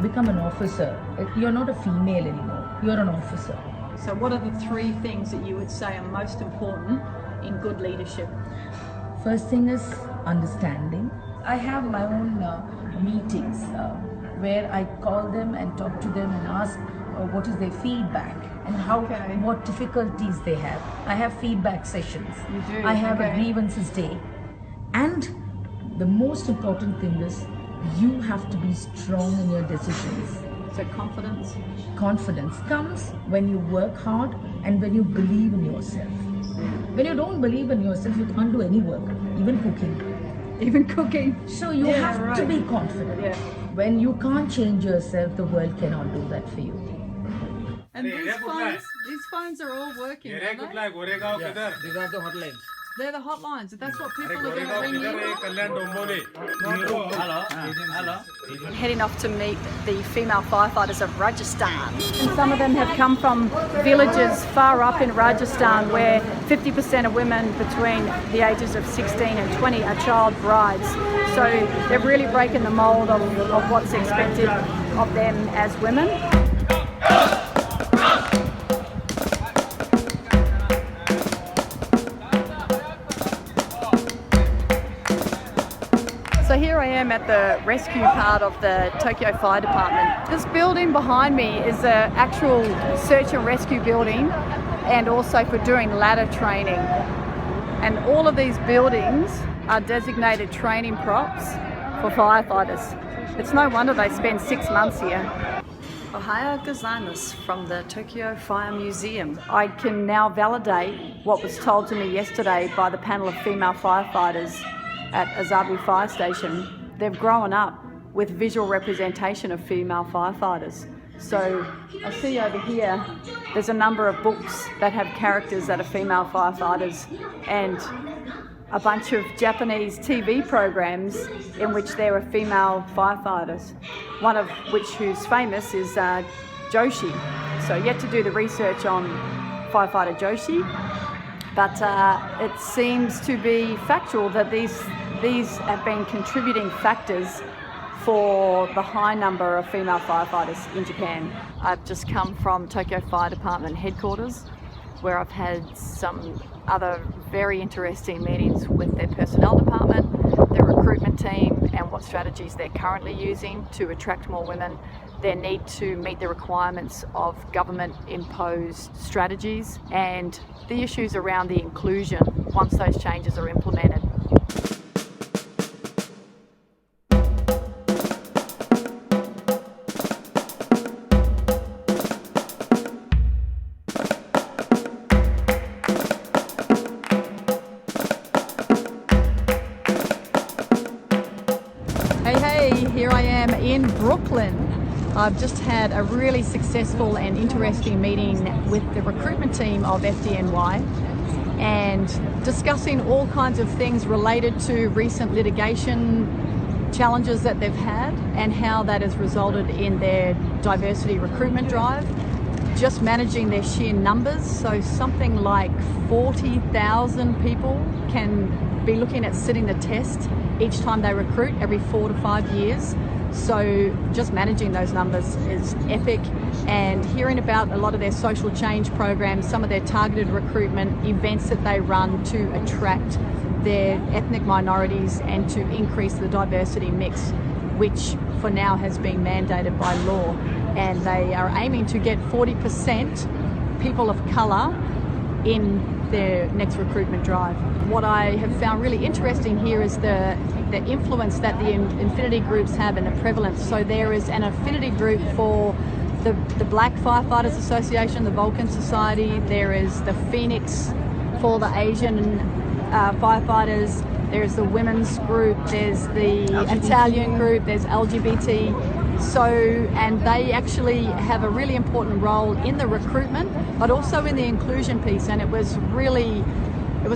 become an officer. You're not a female anymore. You're an officer. So what are the 3 things that you would say are most important in good leadership? First thing is understanding. I have my own meetings where I call them and talk to them and ask what is their feedback and what difficulties they have. I have feedback sessions. You do? I have a grievances day. And the most important thing is you have to be strong in your decisions. So confidence? Confidence comes when you work hard and when you believe in yourself. When you don't believe in yourself, you can't do any work, even cooking. Even cooking. So you have to be confident. Yeah. When you can't change yourself, the world cannot do that for you. And these phones are all working, aren't they? Yeah, these are the hotlines. They're the hotlines. That's what people are going to ring you. Hello. Heading off to meet the female firefighters of Rajasthan. And some of them have come from villages far up in Rajasthan where 50% of women between the ages of 16 and 20 are child brides. So they're really breaking the mould of what's expected of them as women. So here I am at the rescue part of the Tokyo Fire Department. This building behind me is an actual search and rescue building and also for doing ladder training. And all of these buildings are designated training props for firefighters. It's no wonder they spend 6 months here. Ohio gozaimasu from the Tokyo Fire Museum. I can now validate what was told to me yesterday by the panel of female firefighters at Azabu Fire Station. They've grown up with visual representation of female firefighters. So I see over here, there's a number of books that have characters that are female firefighters and a bunch of Japanese TV programs in which there are female firefighters. One of which who's famous is Joshi. So yet to do the research on firefighter Joshi, but it seems to be factual that these have been contributing factors for the high number of female firefighters in Japan. I've just come from Tokyo Fire Department headquarters where I've had some other very interesting meetings with their personnel department, their recruitment team, and what strategies they're currently using to attract more women, their need to meet the requirements of government-imposed strategies, and the issues around the inclusion once those changes are implemented. Hey, here I am in Brooklyn. I've just had a really successful and interesting meeting with the recruitment team of FDNY and discussing all kinds of things related to recent litigation challenges that they've had and how that has resulted in their diversity recruitment drive. Just managing their sheer numbers, so something like 40,000 people can be looking at sitting the test each time they recruit every 4 to 5 years. So just managing those numbers is epic, and hearing about a lot of their social change programs, some of their targeted recruitment events that they run to attract their ethnic minorities and to increase the diversity mix, which for now has been mandated by law. And they are aiming to get 40% people of colour in their next recruitment drive. What I have found really interesting here is the influence that the affinity groups have and the prevalence. So there is an affinity group for the Black Firefighters Association, the Vulcan Society. There is the Phoenix for the Asian firefighters. There's the women's group. There's the Italian group. There's LGBT. So, and they actually have a really important role in the recruitment, but also in the inclusion piece. And it was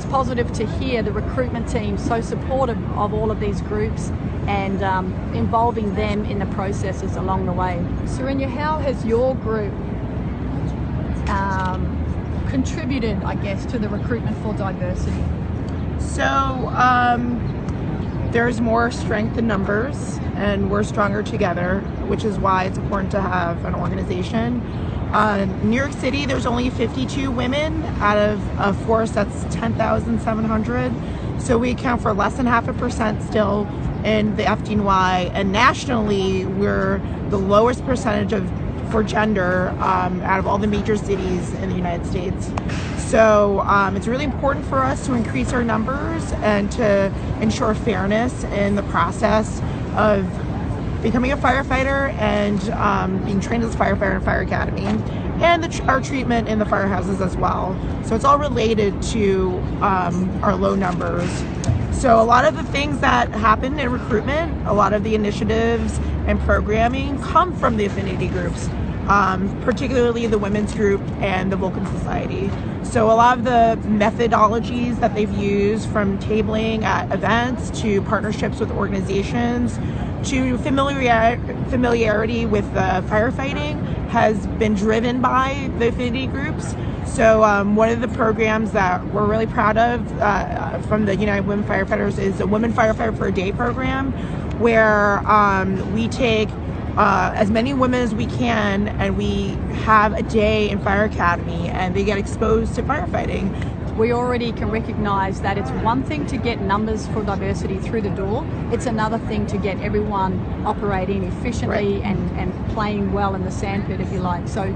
positive to hear the recruitment team so supportive of all of these groups and involving them in the processes along the way. Surinya, how has your group contributed, I guess, to the recruitment for diversity? So there's more strength in numbers and we're stronger together, which is why it's important to have an organization. New York City, there's only 52 women out of a force that's 10,700. So we account for less than 0.5% still in the FDNY, and nationally we're the lowest percentage for gender out of all the major cities in the United States. So it's really important for us to increase our numbers and to ensure fairness in the process of becoming a firefighter and being trained as a firefighter in Fire Academy, and our treatment in the firehouses as well. So it's all related to our low numbers. So a lot of the things that happen in recruitment, a lot of the initiatives and programming come from the affinity groups, particularly the women's group and the Vulcan Society. So a lot of the methodologies that they've used, from tabling at events to partnerships with organizations to familiarity with firefighting, has been driven by the affinity groups. So one of the programs that we're really proud of from the United Women Firefighters is a Women Firefighter for a Day program, where we take as many women as we can and we have a day in Fire Academy and they get exposed to firefighting. We already can recognise that it's one thing to get numbers for diversity through the door, it's another thing to get everyone operating efficiently and playing well in the sandpit, if you like. So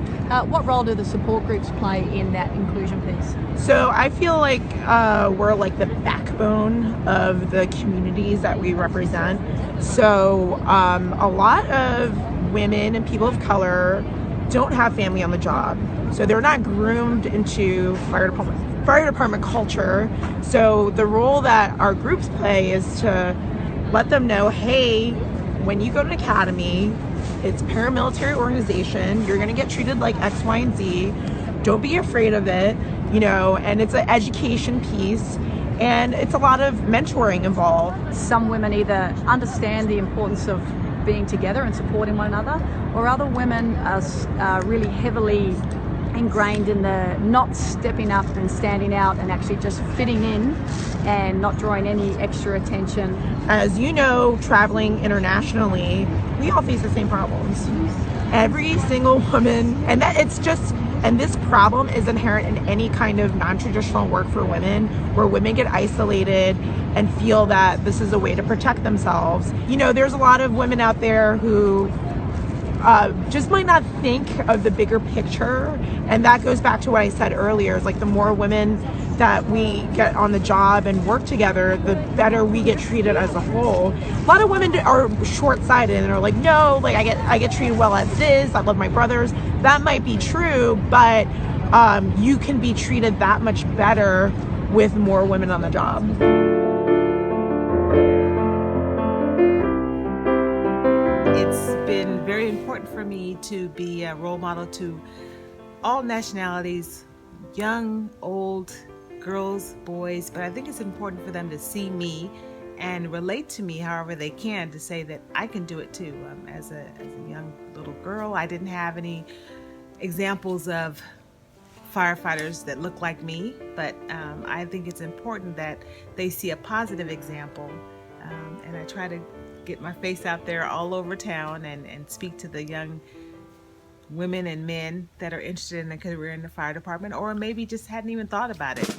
what role do the support groups play in that inclusion piece? So I feel like we're like the backbone of the communities that we represent. So a lot of women and people of color don't have family on the job. So they're not groomed into fire department culture. So the role that our groups play is to let them know, hey, when you go to an academy, it's a paramilitary organization, you're gonna get treated like X, Y, and Z. Don't be afraid of it, and it's an education piece. And it's a lot of mentoring involved. Some women either understand the importance of being together and supporting one another, or other women are really heavily ingrained in the not stepping up and standing out and actually just fitting in and not drawing any extra attention. As you know, traveling internationally, we all face the same problems. Every single woman, and this problem is inherent in any kind of non-traditional work for women, where women get isolated and feel that this is a way to protect themselves. There's a lot of women out there who just might not think of the bigger picture, and that goes back to what I said earlier. It's like the more women that we get on the job and work together, the better we get treated as a whole. A lot of women are short-sighted and are like, no, like I get treated well as this, I love my brothers. That might be true, but you can be treated that much better with more women on the job. It's been very important for me to be a role model to all nationalities, young, old, girls, boys, but I think it's important for them to see me and relate to me however they can, to say that I can do it too. As a young little girl, I didn't have any examples of firefighters that look like me, but I think it's important that they see a positive example, and I try to get my face out there all over town and speak to the young women and men that are interested in a career in the fire department, or maybe just hadn't even thought about it.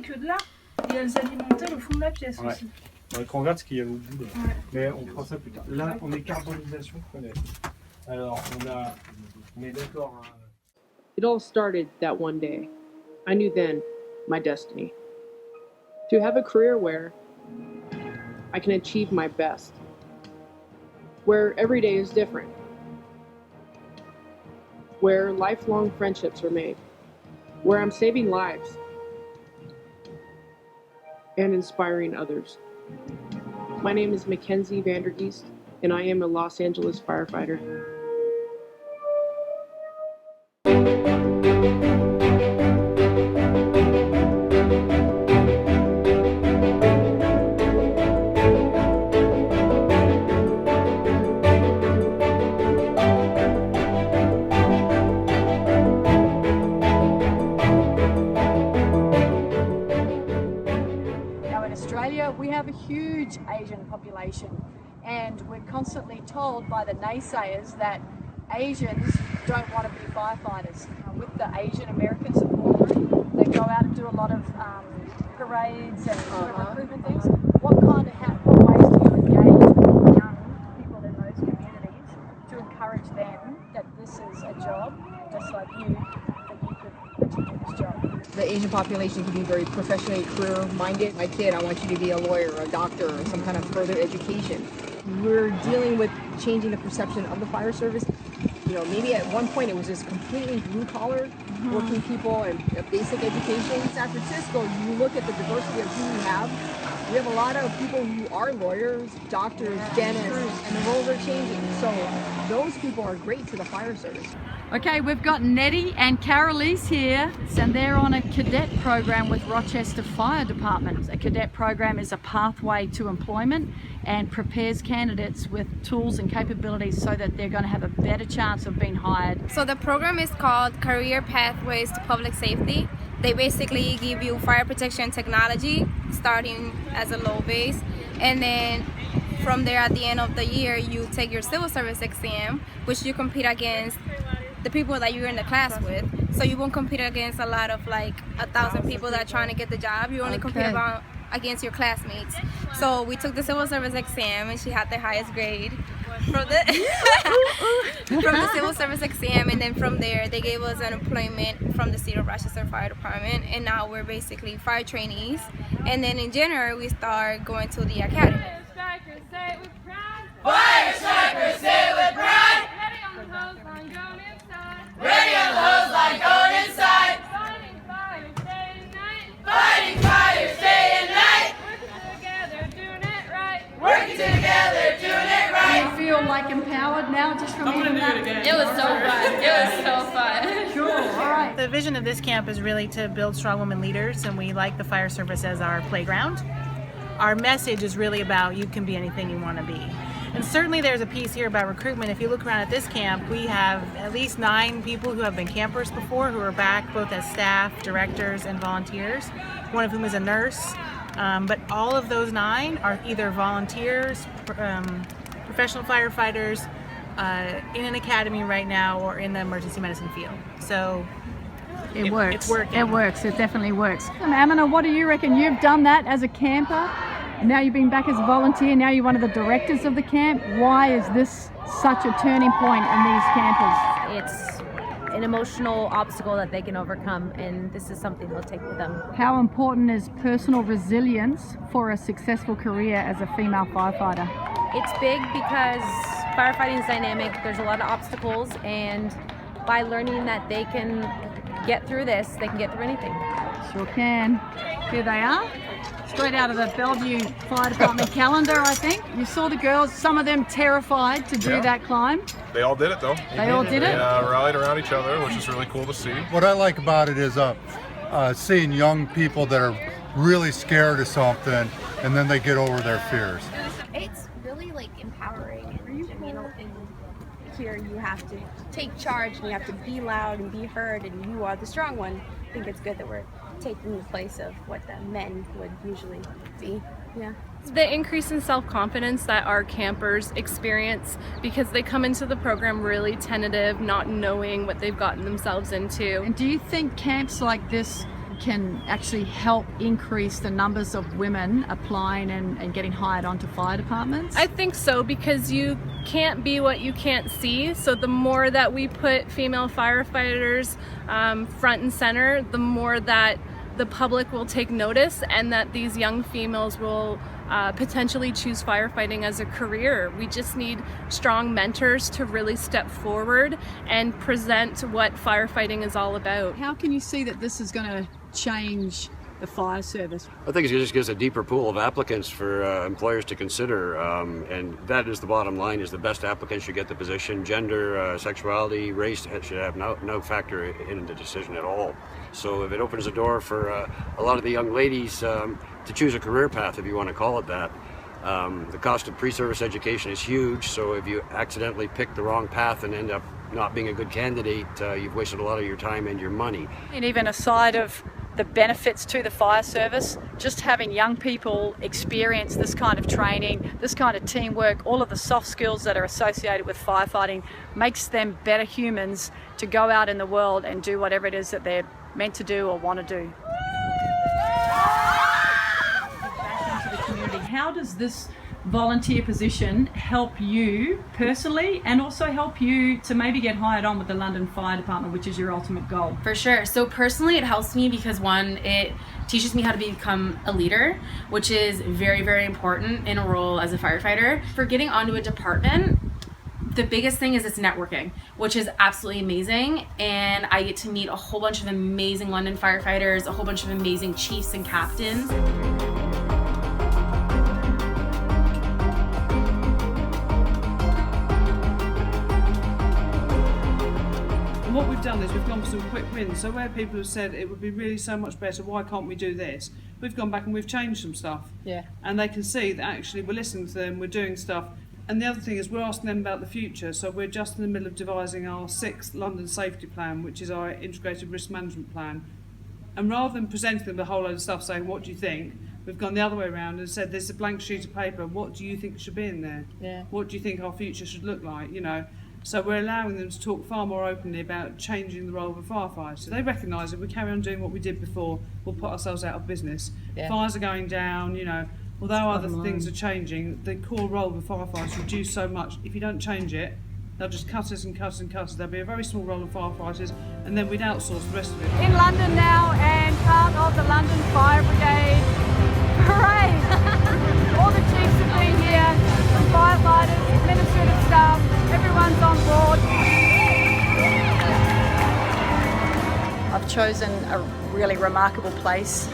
Que de là, et elles alimentaient le fond de la pièce aussi. On regarde ce qu'il y a au bout. Ouais. Mais on fera ça plus tard. Là, on est carbonisation fenêtre. Alors, on est d'accord. It all started that one day. I knew then my destiny. To have a career where I can achieve my best. Where every day is different. Where lifelong friendships are made. Where I'm saving lives and inspiring others. My name is Mackenzie Vandergeest, and I am a Los Angeles firefighter. Now in Australia, we have a huge Asian population, and we're constantly told by the naysayers that Asians don't want to be firefighters. With the Asian American support group, they go out and do a lot of parades and recruitment things. What ways do you engage with young people in those communities to encourage them that this is a job, just like you, that you could do this job? The Asian population can be very professionally career-minded. My kid, I want you to be a lawyer, or a doctor, or some kind of further education. We're dealing with changing the perception of the fire service. You know, maybe at one point it was just completely blue-collar, working people and basic education. In San Francisco, you look at the diversity of who we have a lot of people who are lawyers, doctors, dentists, and the roles are changing. So those people are great to the fire service. Okay, we've got Nettie and Carolise here, and they're on a cadet program with Rochester Fire Department. A cadet program is a pathway to employment and prepares candidates with tools and capabilities so that they're going to have a better chance of being hired. So the program is called Career Pathways to Public Safety. They basically give you fire protection technology starting as a low base, and then from there at the end of the year you take your civil service exam, which you compete against the people that you're in the class with. So you won't compete against a lot of like 1,000 people that are trying to get the job. You only compete against your classmates. So we took the civil service exam and she had the highest grade from the civil service exam, and then from there they gave us an employment from the City of Rochester Fire Department, and now we're basically fire trainees. And then in January we start going to the academy. Fire strikers say it with pride. Fire strikers say it with pride. Ready on the hose line going inside. Ready on the hose line going inside. Fighting fires day and night. Fighting fires day and night. Working together doing it right. Working together doing it right. Do you feel like empowered now just from even that? It was so fun. It was so fun. Cool, all right. The vision of this camp is really to build strong women leaders, and we like the fire service as our playground. Our message is really about you can be anything you want to be. And certainly there's a piece here about recruitment. If you look around at this camp, we have at least 9 people who have been campers before who are back both as staff, directors, and volunteers, one of whom is a nurse. But all of those 9 are either volunteers, professional firefighters, in an academy right now, or in the emergency medicine field. So It works. It's working. It works. It definitely works. Amina, what do you reckon? You've done that as a camper. Now you've been back as a volunteer. Now you're one of the directors of the camp. Why is this such a turning point in these campers? It's an emotional obstacle that they can overcome, and this is something they'll take with them. How important is personal resilience for a successful career as a female firefighter? It's big because firefighting is dynamic. There's a lot of obstacles, and by learning that they can get through this, they can get through anything. Sure can. Here they are. Straight out of the Bellevue Fire Department calendar, I think. You saw the girls, some of them terrified to do that climb. They all did it though. They all did it? They rallied around each other, which is really cool to see. What I like about it is seeing young people that are really scared of something, and then they get over their fears. It's really like empowering, and here you have to take charge and you have to be loud and be heard, and you are the strong one. I think it's good that we're taking the place of what the men would usually be. Yeah. The increase in self-confidence that our campers experience because they come into the program really tentative, not knowing what they've gotten themselves into. And do you think camps like this can actually help increase the numbers of women applying and getting hired onto fire departments? I think so, because you can't be what you can't see. So the more that we put female firefighters front and center, the more that the public will take notice, and that these young females will potentially choose firefighting as a career. We just need strong mentors to really step forward and present what firefighting is all about. How can you see that this is going to change the fire service? I think it just gives a deeper pool of applicants for employers to consider, and that is the bottom line, is the best applicants should get the position. Gender, sexuality, race should have no factor in the decision at all. So if it opens the door for a lot of the young ladies to choose a career path, if you want to call it that. The cost of pre-service education is huge, so if you accidentally pick the wrong path and end up not being a good candidate, you've wasted a lot of your time and your money. And even aside of the benefits to the fire service, just having young people experience this kind of training, this kind of teamwork, all of the soft skills that are associated with firefighting makes them better humans to go out in the world and do whatever it is that they're meant to do or want to do. Back into the community. How does this volunteer position help you personally and also help you to maybe get hired on with the London Fire Department, which is your ultimate goal? For sure. So personally it helps me because one, it teaches me how to become a leader, which is very, very important in a role as a firefighter. For getting onto a department, the biggest thing is it's networking, which is absolutely amazing, and I get to meet a whole bunch of amazing London firefighters, a whole bunch of amazing chiefs and captains. And what we've done is we've gone for some quick wins. So where people have said it would be really so much better, why can't we do this? We've gone back and we've changed some stuff. Yeah. And they can see that actually we're listening to them, we're doing stuff. And the other thing is we're asking them about the future. So we're just in the middle of devising our 6th London Safety Plan, which is our integrated risk management plan. And rather than presenting them a whole load of stuff saying, what do you think? We've gone the other way around and said, there's a blank sheet of paper. What do you think should be in there? Yeah. What do you think our future should look like? You know. So we're allowing them to talk far more openly about changing the role of a firefighter. So they recognise if we carry on doing what we did before, we'll put ourselves out of business. Yeah. Fires are going down, you know. Although other things are changing, the core role of a firefighter is reduced so much. If you don't change it, they'll just cut us and cut us and cut us. There'll be a very small role of firefighters, and then we'd outsource the rest of it. In London now, and part of the London Fire Brigade. Hooray! All the chiefs have been here, some firefighters, administrative staff, everyone's on board. I've chosen a really remarkable place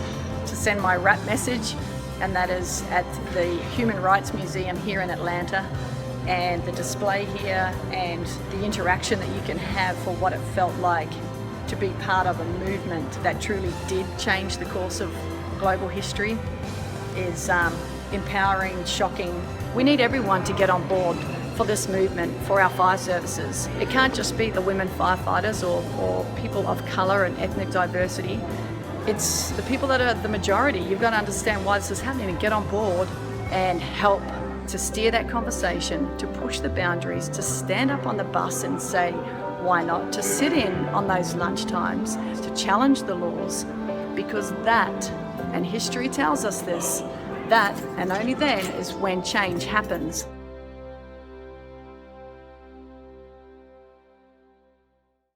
to send my rap message, and that is at the Human Rights Museum here in Atlanta. And the display here and the interaction that you can have for what it felt like to be part of a movement that truly did change the course of global history is empowering, shocking. We need everyone to get on board for this movement, for our fire services. It can't just be the women firefighters or people of colour and ethnic diversity. It's the people that are the majority. You've got to understand why this is happening and get on board and help to steer that conversation, to push the boundaries, to stand up on the bus and say, why not? To sit in on those lunch times, to challenge the laws, because that, and history tells us this, that and only then is when change happens.